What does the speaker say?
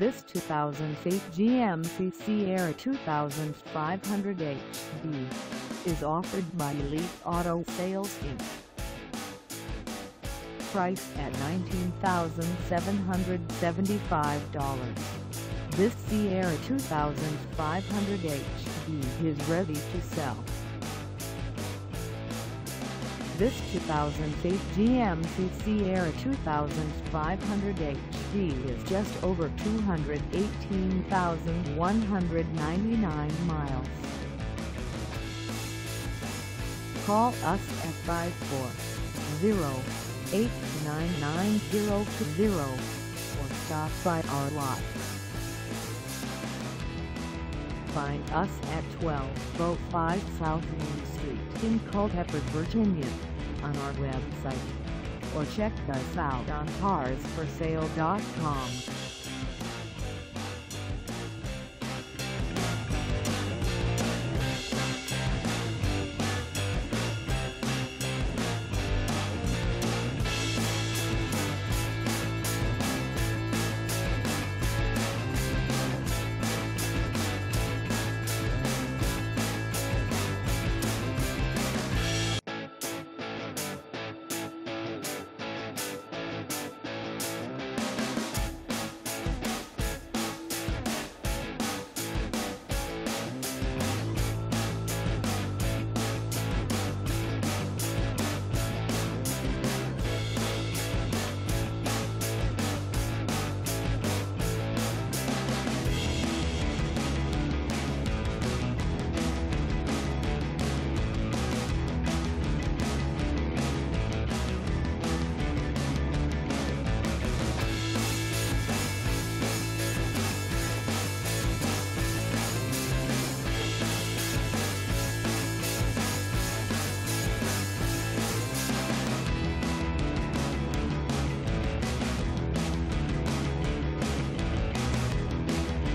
This 2008 GMC Sierra 2500 HD is offered by Elite Auto Sales Inc. Priced at $19,775. This Sierra 2500 HD is ready to sell. This 2008 GMC Sierra 2500 HD is just over 218,199 miles. Call us at 540-899-2020 or stop by our lot. Find us at 1205 South Main Street in Culpeper, Virginia, on our website, or check us out on carsforsale.com.